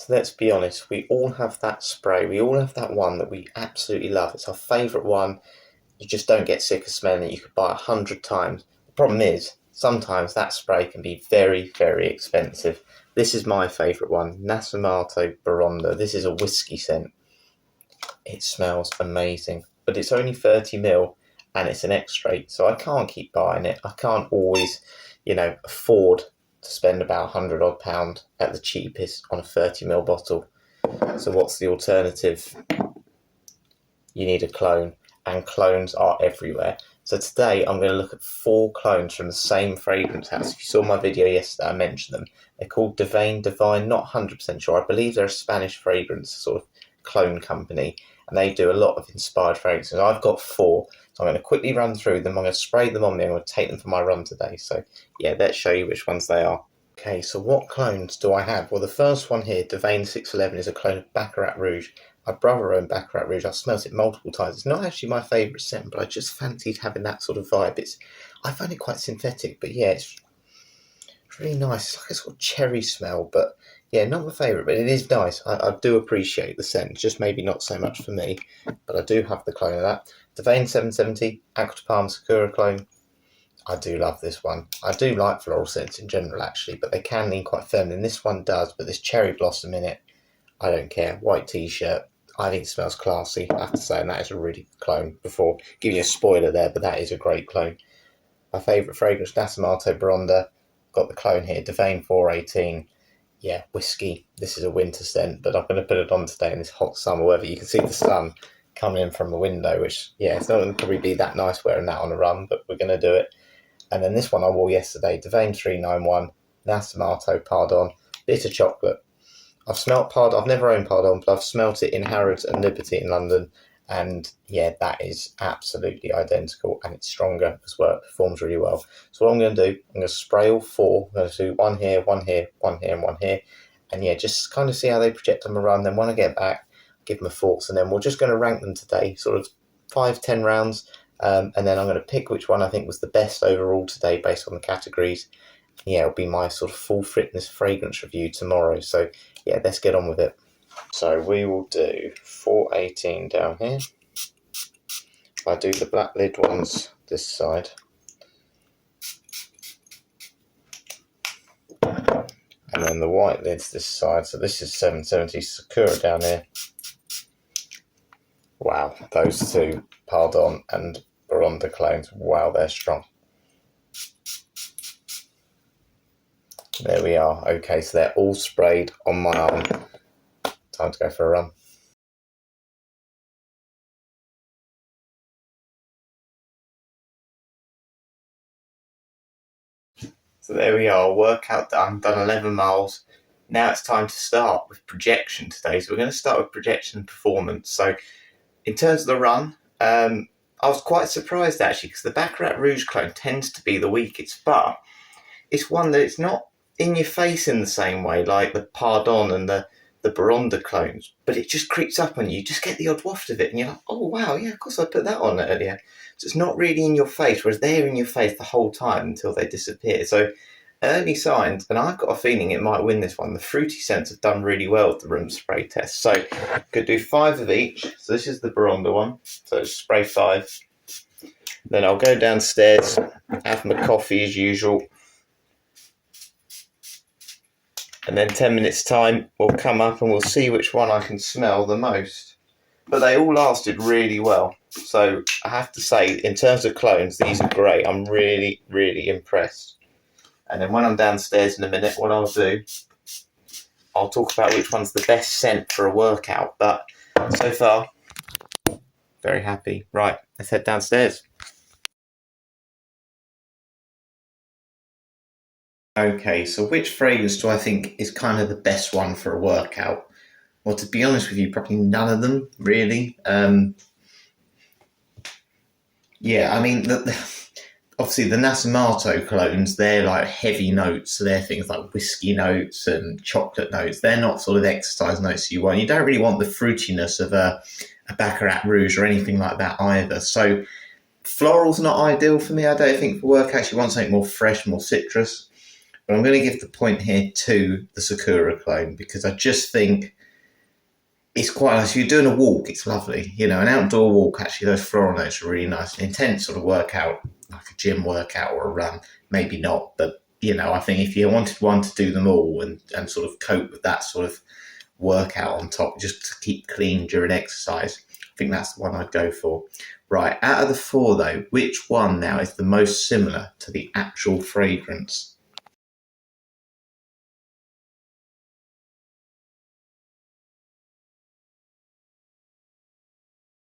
let's be honest, we all have that spray. We all have that one that we absolutely love. It's our favourite one. You just don't get sick of smelling it. You could buy 100 times. The problem is, sometimes that spray can be very, very expensive. This is my favourite one, Nasomatto Baraonda. This is a whiskey scent. It smells amazing, but it's only 30ml and it's an extrait, so I can't keep buying it. I can't always, afford to spend about £100 odd at the cheapest on a 30ml bottle. So what's the alternative? You need a clone, and clones are everywhere. So today I'm going to look at 4 clones from the same fragrance house. If you saw my video yesterday, I mentioned them. They're called Divain. Not 100% sure. I believe they're a Spanish fragrance sort of clone company, and they do a lot of inspired fragrances. I've got 4, so I'm going to quickly run through them. I'm going to spray them on me. I'm going to take them for my run today. So yeah, let's show you which ones they are. Okay, so what clones do I have? Well, the first one here, Divain 611, is a clone of Baccarat Rouge. My brother owned Baccarat Rouge. I've smelt it multiple times. It's not actually my favourite scent, but I just fancied having that sort of vibe. I find it quite synthetic, but yeah, it's really nice. It's like a sort of cherry smell, but yeah, not my favourite, but it is nice. I do appreciate the scent, just maybe not so much for me, but I do have the clone of that. Divain 770, Acqua Di Parma Sakura clone. I do love this one. I do like floral scents in general, actually, but they can lean quite feminine. This one does, but there's cherry blossom in it. I don't care. White t-shirt. I think it smells classy, I have to say, and that is a really good clone. Before giving you a spoiler there, but that is a great clone. My favourite fragrance, Nasomatto Baraonda. Got the clone here, Divain 418. Yeah, whiskey. This is a winter scent, but I'm going to put it on today in this hot summer weather. You can see the sun coming in from the window, which, yeah, it's not going to probably be that nice wearing that on a run, but we're going to do it. And then this one I wore yesterday, Divain 391, Nasomatto Pardon, bitter chocolate. I've smelt Pardon. I've never owned Pardon, but I've smelt it in Harrods and Liberty in London, and yeah, that is absolutely identical, and it's stronger as well. It performs really well. So what I'm going to do, I'm going to spray all 4. I'm going to do one here, one here, one here, and one here, and yeah, just kind of see how they project on the run. Then when I get back, give them a thoughts, and then we're just going to rank them today, sort of 5-10 rounds. And then I'm going to pick which one I think was the best overall today based on the categories. Yeah, it'll be my sort of full fitness fragrance review tomorrow. So yeah, let's get on with it. So we will do 418 down here. I do the black lid ones this side. And then the white lids this side. So this is 770 Sakura down here. Wow, those 2, Pardon and Baraonda clones. Wow, they're strong. There we are. Okay, so they're all sprayed on my arm. Time to go for a run. So there we are, workout done 11 miles. Now it's time to start with projection today. So we're going to start with projection and performance. So in terms of the run, I was quite surprised actually, because the Baccarat Rouge clone tends to be the weakest, but it's one that it's not in your face in the same way like the Pardon and the Baraonda clones, but it just creeps up on you. You just get the odd waft of it and you're like, oh wow, yeah, of course I put that on earlier. So it's not really in your face, whereas they're in your face the whole time until they disappear. So early signs, and I've got a feeling it might win this one. The fruity scents have done really well with the room spray test. So could do 5 of each. So this is the Baraonda one. So spray 5. Then I'll go downstairs, have my coffee as usual. And then 10 minutes time, we'll come up and we'll see which one I can smell the most. But they all lasted really well. So I have to say, in terms of clones, these are great. I'm really, really impressed. And then when I'm downstairs in a minute, what I'll do, I'll talk about which one's the best scent for a workout. But so far, very happy. Right, let's head downstairs. Okay, so which fragrance do I think is kind of the best one for a workout? Well, to be honest with you, probably none of them, really. Yeah, I mean, obviously the Nasomatto clones, they're like heavy notes, so they're things like whiskey notes and chocolate notes. They're not sort of exercise notes you want. You don't really want the fruitiness of a Baccarat Rouge or anything like that either. So floral's not ideal for me, I don't think, for workouts. You want something more fresh, more citrus. But I'm going to give the point here to the Sakura clone because I just think it's quite nice. If you're doing a walk, it's lovely. You know, an outdoor walk, actually, those floral notes are really nice. An intense sort of workout, like a gym workout or a run, maybe not. But, you know, I think if you wanted one to do them all and sort of cope with that sort of workout on top, just to keep clean during exercise, I think that's the one I'd go for. Right, out of the four, though, which one now is the most similar to the actual fragrance?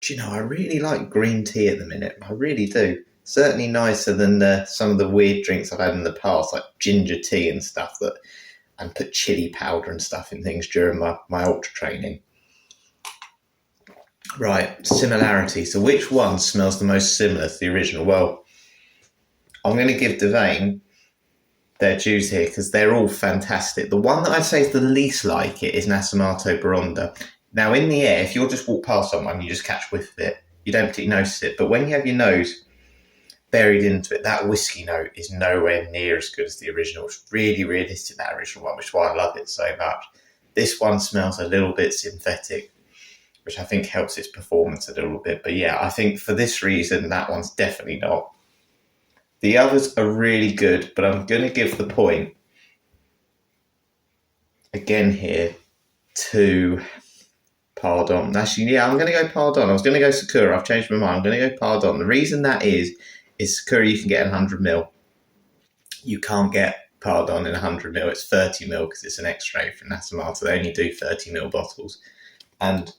Do you know, I really like green tea at the minute. I really do. Certainly nicer than some of the weird drinks I've had in the past, like ginger tea and stuff, and put chili powder and stuff in things during my ultra training. Right, similarity. So which one smells the most similar to the original? Well, I'm going to give Divain their dues here because they're all fantastic. The one that I'd say is the least like it is Nasomatto Baraonda. Now, in the air, if you'll just walk past someone, you just catch whiff of it. You don't particularly notice it. But when you have your nose buried into it, that whiskey note is nowhere near as good as the original. It's really realistic, that original one, which is why I love it so much. This one smells a little bit synthetic, which I think helps its performance a little bit. But yeah, I think for this reason, that one's definitely not. The others are really good, but I'm going to give the point again here to Pardon. Actually, yeah, I'm going to go Pardon. I was going to go Sakura. I've changed my mind. I'm going to go Pardon. The reason that is Sakura you can get in 100ml. You can't get Pardon in 100ml. It's 30ml because it's an X-ray from Nasomatto. They only do 30ml bottles. And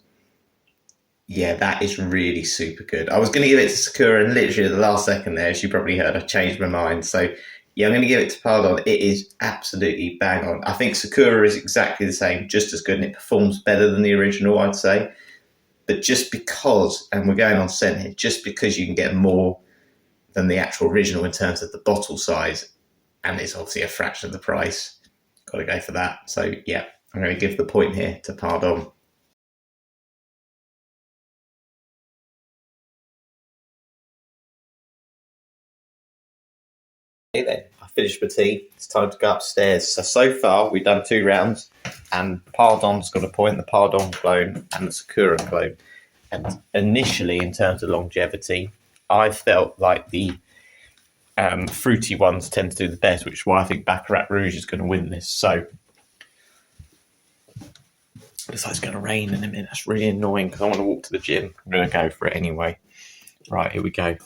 yeah, that is really super good. I was going to give it to Sakura, and literally at the last second there, as you probably heard, I changed my mind. So yeah, I'm going to give it to Pardon. It is absolutely bang on. I think Sakura is exactly the same, just as good, and it performs better than the original, I'd say. But just because, and we're going on scent here, just because you can get more than the actual original in terms of the bottle size, and it's obviously a fraction of the price, got to go for that. So yeah, I'm going to give the point here to Pardon. Okay then, I finished my tea. It's time to go upstairs. So far we've done 2 rounds, and Pardon's got a point, the Pardon clone and the Sakura clone. And initially, in terms of longevity, I felt like the fruity ones tend to do the best, which is why I think Baccarat Rouge is going to win this. So it looks like it's going to rain in a minute. That's really annoying because I want to walk to the gym. I'm going to go for it anyway. Right, here we go.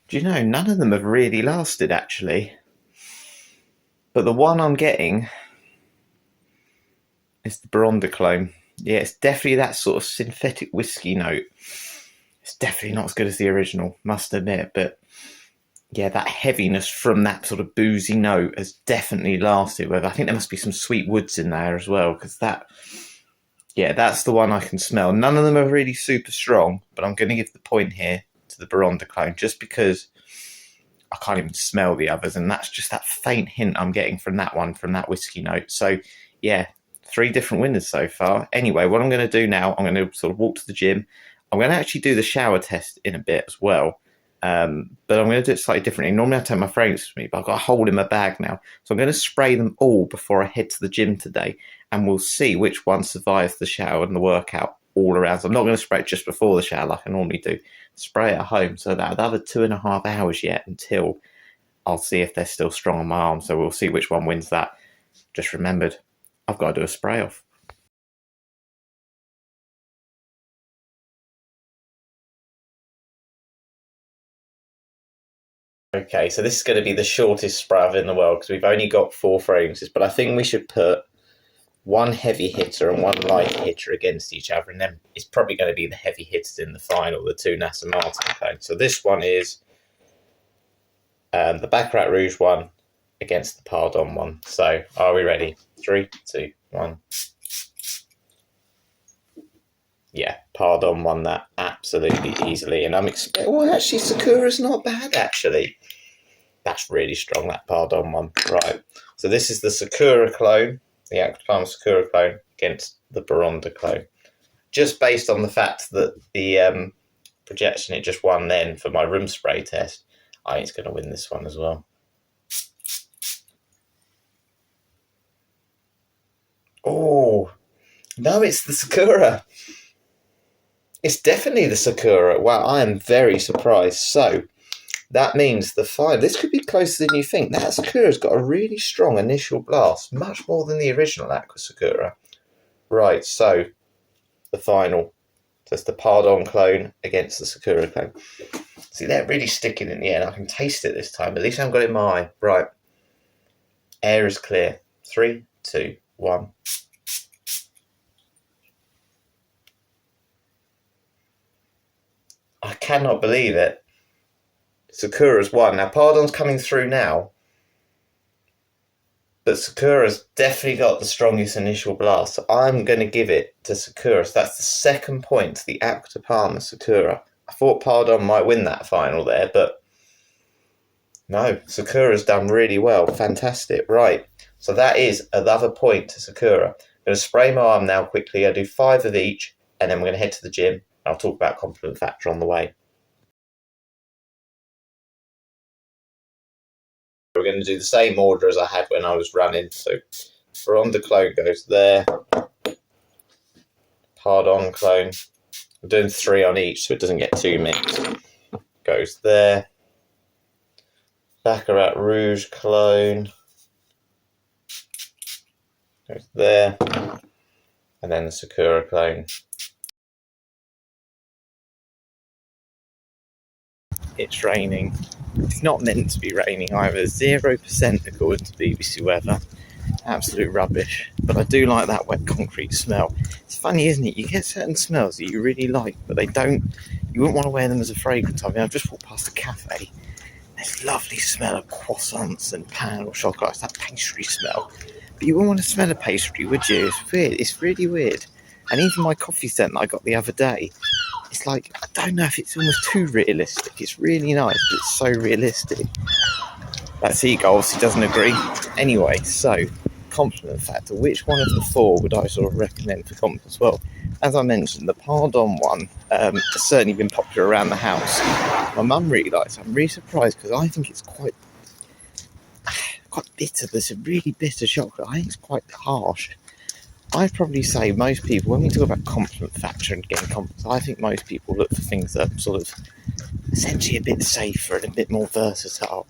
Do you know, none of them have really lasted, actually. But the one I'm getting is the Baraonda clone. Yeah, it's definitely that sort of synthetic whiskey note. It's definitely not as good as the original, must admit. But yeah, that heaviness from that sort of boozy note has definitely lasted. I think there must be some sweet woods in there as well, because that's the one I can smell. None of them are really super strong, but I'm going to give the point here to the Baraonda clone just because I can't even smell the others, and that's just that faint hint I'm getting from that one, from that whiskey note. So yeah, 3 different winners so far. Anyway, what I'm going to do now, I'm going to sort of walk to the gym. I'm going to actually do the shower test in a bit as well, but I'm going to do it slightly differently. Normally I take my fragrances with me, but I've got a hole in my bag now, so I'm going to spray them all before I head to the gym today, and we'll see which one survives the shower and the workout all around. So I'm not going to spray it just before the shower like I normally do. Spray it at home, so that another 2.5 hours yet until I'll see if they're still strong on my arm. So we'll see which one wins that. Just remembered, I've got to do a spray off. Okay, so this is going to be the shortest spray off in the world because we've only got 4 fragrances, but I think we should put one heavy hitter and one light hitter against each other, and then it's probably going to be the heavy hitters in the final, the 2 Nasomatto clones. So this one is the Baccarat Rouge one against the Pardon one. So are we ready? 3, 2, 1. Yeah, Pardon won that absolutely easily, and I'm expecting. Well, actually, Sakura's not bad. Actually, that's really strong. That Pardon one, right? So this is the Sakura clone, the Acqua Di Parma Sakura clone against the Baraonda clone. Just based on the fact that the projection it just won then for my room spray test, I think it's going to win this one as well. Oh, no, it's the Sakura. It's definitely the Sakura. Wow, I am very surprised. So, that means the final. This could be closer than you think. That Sakura's got a really strong initial blast, much more than the original Acqua Sakura. Right, so the final. That's the Pardon clone against the Sakura clone. See, they're really sticking in the end. I can taste it this time. At least I haven't got it in my eye. Right. Air is clear. 3, 2, 1. I cannot believe it. Sakura's won. Now, Pardon's coming through now. But Sakura's definitely got the strongest initial blast. So I'm going to give it to Sakura. So that's the second point to the Acqua Di Parma Sakura. I thought Pardon might win that final there, but no, Sakura's done really well. Fantastic. Right. So that is another point to Sakura. I'm going to spray my arm now quickly. I'll do 5 of each, and then we're going to head to the gym. I'll talk about compliment factor on the way. We're going to do the same order as I had when I was running. So Baraonda clone goes there. Pardon clone. I'm doing 3 on each so it doesn't get too mixed. Goes there. Baccarat Rouge clone. Goes there. And then the Sakura clone. It's raining. It's not meant to be raining either. 0% according to BBC weather. Absolute rubbish. But I do like that wet concrete smell. It's funny, isn't it? You get certain smells that you really like, but they don't. You wouldn't want to wear them as a fragrance. I mean, I've just walked past a cafe. There's a lovely smell of croissants and pan or chocolate. It's that pastry smell. But you wouldn't want to smell a pastry, would you? It's weird. It's really weird. And even my coffee scent that I got the other day, it's like, I don't know if it's almost too realistic. It's really nice, but it's so realistic. That seagull obviously doesn't agree. Anyway, so, compliment factor. Which one of the 4 would I sort of recommend for compliments? Well, as I mentioned, the Pardon one has certainly been popular around the house. My mum really likes it. I'm really surprised because I think it's quite bitter. There's a really bitter chocolate. I think it's quite harsh. I'd probably say most people, when we talk about compliment factor and getting compliments, I think most people look for things that are sort of essentially a bit safer and a bit more versatile.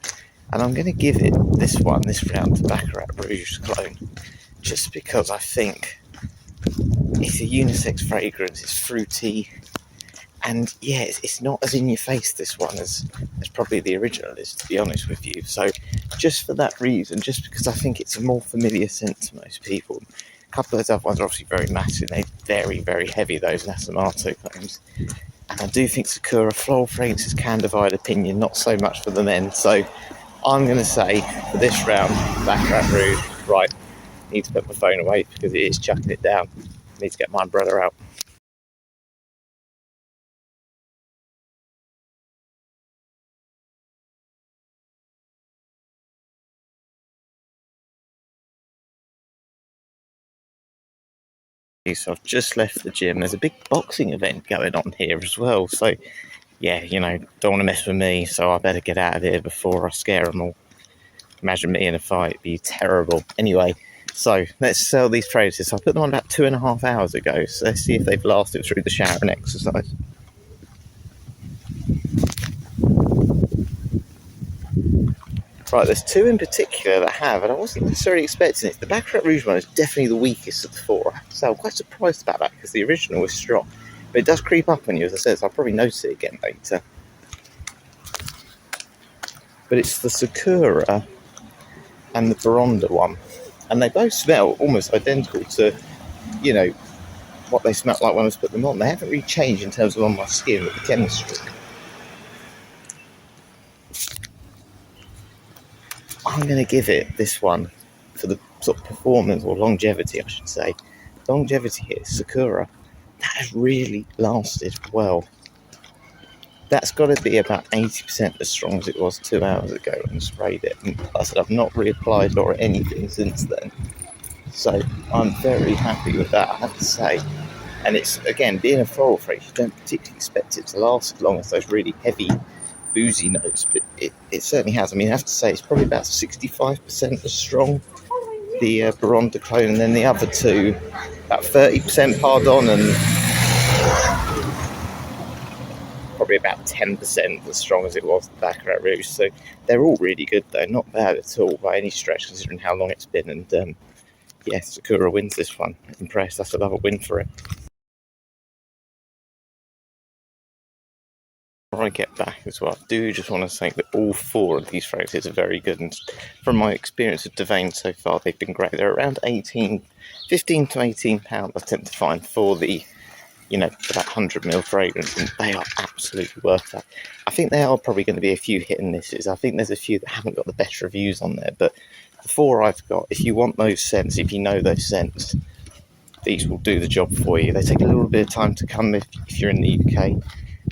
And I'm going to give it this round to Baccarat Rouge clone, just because I think it's a unisex fragrance, it's fruity, and yeah, it's not as in your face, this one, as probably the original is, to be honest with you. So just for that reason, just because I think it's a more familiar scent to most people. A couple of those other ones are obviously very massive. They're very, very heavy, those Nasomatto clones. And I do think Sakura floral fragrances can divide opinion, not so much for the men. So I'm going to say, for this round, Baccarat Rouge. Right, need to put my phone away because it is chucking it down. Need to get my umbrella out. So I've just left the gym. There's a big boxing event going on here as well. So, yeah, don't want to mess with me. So I better get out of here before I scare them all. Imagine me in a fight. It'd be terrible. Anyway, so let's sell these fragrances. I put them on about 2.5 hours ago. So let's see if they've lasted through the shower and exercise. Right, there's 2 in particular that have, and I wasn't necessarily expecting it. The Baccarat Rouge one is definitely the weakest of the 4. So I'm quite surprised about that because the original was strong. But it does creep up on you, as I said, so I'll probably notice it again later. But it's the Sakura and the Baraonda one. And they both smell almost identical to, what they smelled like when I was putting them on. They haven't really changed in terms of on my skin with the chemistry. I'm going to give it this one for the sort of performance, or longevity, I should say. Longevity here, Sakura. That has really lasted well. That's got to be about 80% as strong as it was 2 hours ago when I sprayed it. And plus, I've not reapplied or anything since then. So I'm very happy with that, I have to say. And it's, again, being a floral fragrance, you don't particularly expect it to last as long as those really heavy boozy notes, but it certainly has. I mean, I have to say it's probably about 65% as strong, the Baraonda clone, and then the other two, about 30% Pardon and probably about 10% as strong as it was the Baccarat Rouge. So they're all really good though, not bad at all by any stretch considering how long it's been. And Sakura wins this one. Impressed, that's another win for it. Before I get back as well, I do just want to say that all four of these fragrances are very good, and from my experience with Divain so far, they've been great. They're around 15 to £18 I tend to find for the, for that 100ml fragrance, and they are absolutely worth that. I think there are probably going to be a few hit and misses. I think there's a few that haven't got the best reviews on there, but the four I've got, if you want those scents, if you know those scents, these will do the job for you. They take a little bit of time to come if you're in the UK.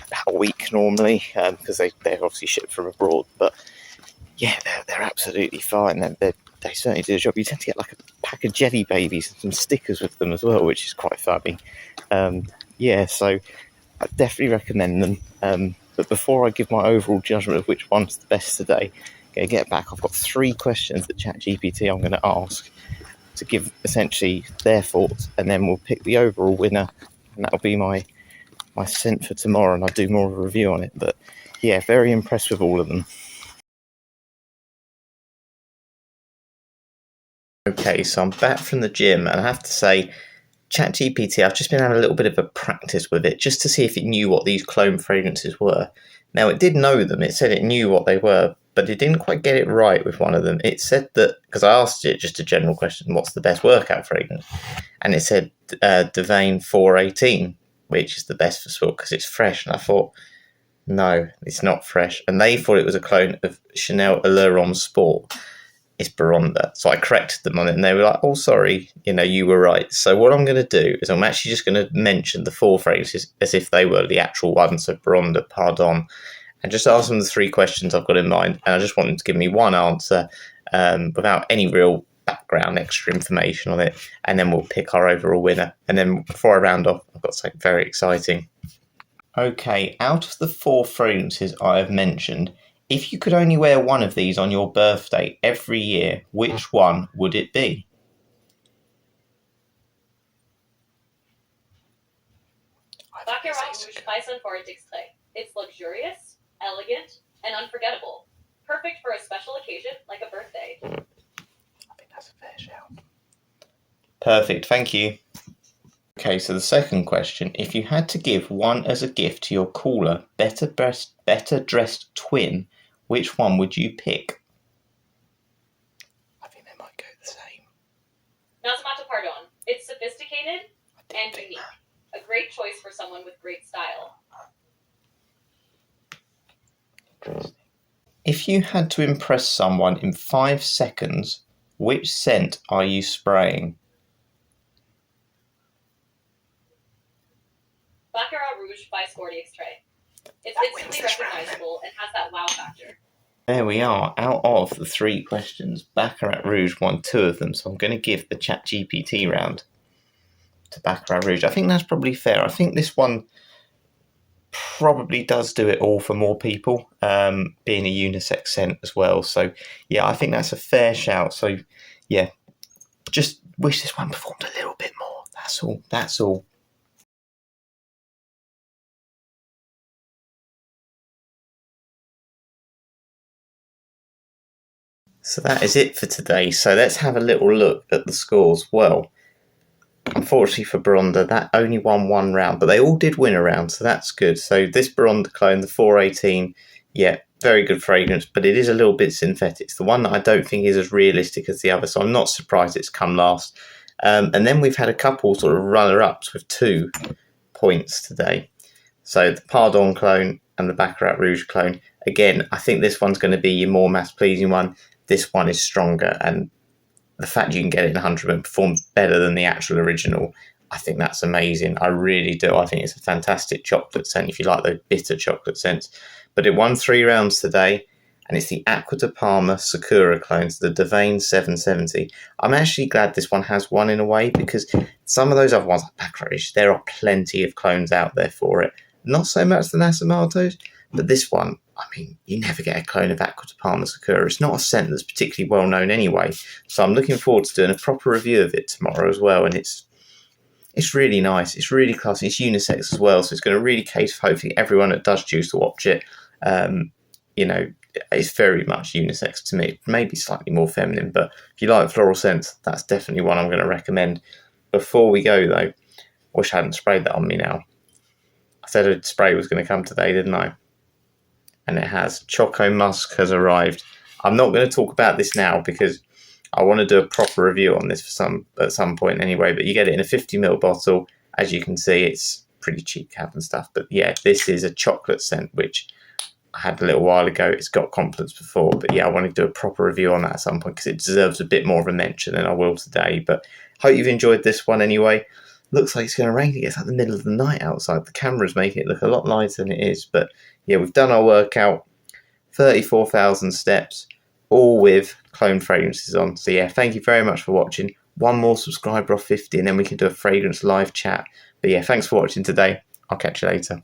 About a week normally, because they're obviously shipped from abroad, but yeah, they're absolutely fine. They certainly do the job. You tend to get like a pack of jelly babies and some stickers with them as well, which is quite funny. So I definitely recommend them. But before I give my overall judgment of which one's the best today, going to get back. I've got 3 questions that ChatGPT I'm going to ask to give essentially their thoughts, and then we'll pick the overall winner, and that'll be my scent for tomorrow, and I'll do more of a review on it. But yeah, very impressed with all of them. Okay, so I'm back from the gym, and I have to say, ChatGPT, I've just been having a little bit of a practice with it just to see if it knew what these clone fragrances were. Now, it did know them. It said it knew what they were, but it didn't quite get it right with one of them. It said that, because I asked it just a general question, what's the best workout fragrance? And it said Divain 418, which is the best for sport because it's fresh. And I thought, no, it's not fresh. And they thought it was a clone of Chanel Allure Sport. It's Baraonda. So I corrected them on it, and they were like, oh, sorry, you were right. So what I'm going to do is I'm actually just going to mention the 4 fragrances as if they were the actual ones, so Baraonda, Pardon, and just ask them the 3 questions I've got in mind. And I just want them to give me one answer without any real background extra information on it, and then we'll pick our overall winner. And then before I round off, I've got something very exciting. Okay, out of the 4 fragrances I have mentioned, if you could only wear one of these on your birthday every year, which one would it be? Baccarat Rouge Passe for Extrait. It's luxurious, elegant, and unforgettable. Perfect for a special occasion like a birthday. I think that's a fair shout. Perfect, thank you. Okay, so the second question, if you had to give one as a gift to your cooler, better dressed twin, which one would you pick? I think they might go the same. Nasomatto Pardon. It's sophisticated and unique. A great choice for someone with great style. If you had to impress someone in 5 seconds, which scent are you spraying? Baccarat Rouge by Sporty Extrait. It's instantly recognizable and has that wow factor. There we are. Out of the 3 questions, Baccarat Rouge won 2 of them, so I'm going to give the ChatGPT round to Baccarat Rouge. I think that's probably fair. I think this one probably does do it all for more people, being a unisex scent as well. So yeah, I think that's a fair shout. So yeah, just wish this one performed a little bit more. That's all. So that is it for today. So let's have a little look at the scores. Well, unfortunately for Baraonda, that only won 1 round, but they all did win a round, so that's good. So this Baraonda clone, the 418, yeah, very good fragrance, but it is a little bit synthetic. It's the one that I don't think is as realistic as the other, so I'm not surprised it's come last. And then we've had a couple sort of runner-ups with 2 points today. So the Pardon clone and the Baccarat Rouge clone. Again, I think this one's going to be your more mass-pleasing one. This one is stronger, and the fact you can get it in 100 and perform better than the actual original, I think that's amazing. I really do. I think it's a fantastic chocolate scent if you like those bitter chocolate scents. But it won 3 rounds today, and it's the Acqua Di Parma Sakura clones, the Divain 770. I'm actually glad this one has won in a way, because some of those other ones, like Baccarat Rouge, there are plenty of clones out there for it. Not so much the Nasomattos, But this one, I mean, you never get a clone of Acqua Di Parma Sakura. It's not a scent that's particularly well known anyway. So I'm looking forward to doing a proper review of it tomorrow as well. And it's really nice. It's really classy. It's unisex as well. So it's going to really cater for hopefully everyone that does choose to watch it. You know, it's very much unisex to me. Maybe slightly more feminine, but if you like floral scents, that's definitely one I'm going to recommend. Before we go though, wish I hadn't sprayed that on me now. I said a spray was going to come today, didn't I? And it has. Choco Musk has arrived. I'm not going to talk about this now because I want to do a proper review on this at some point anyway, but you get it in a 50ml bottle. As you can see, it's pretty cheap cap and stuff. But yeah, this is a chocolate scent, which I had a little while ago. It's got compliments before, but yeah, I want to do a proper review on that at some point because it deserves a bit more of a mention than I will today. But hope you've enjoyed this one anyway. Looks like it's going to rain. It's like the middle of the night outside. The camera's making it look a lot lighter than it is. But yeah, we've done our workout. 34,000 steps, all with clone fragrances on. So yeah, thank you very much for watching. One more subscriber off 50 and then we can do a fragrance live chat. But yeah, thanks for watching today. I'll catch you later.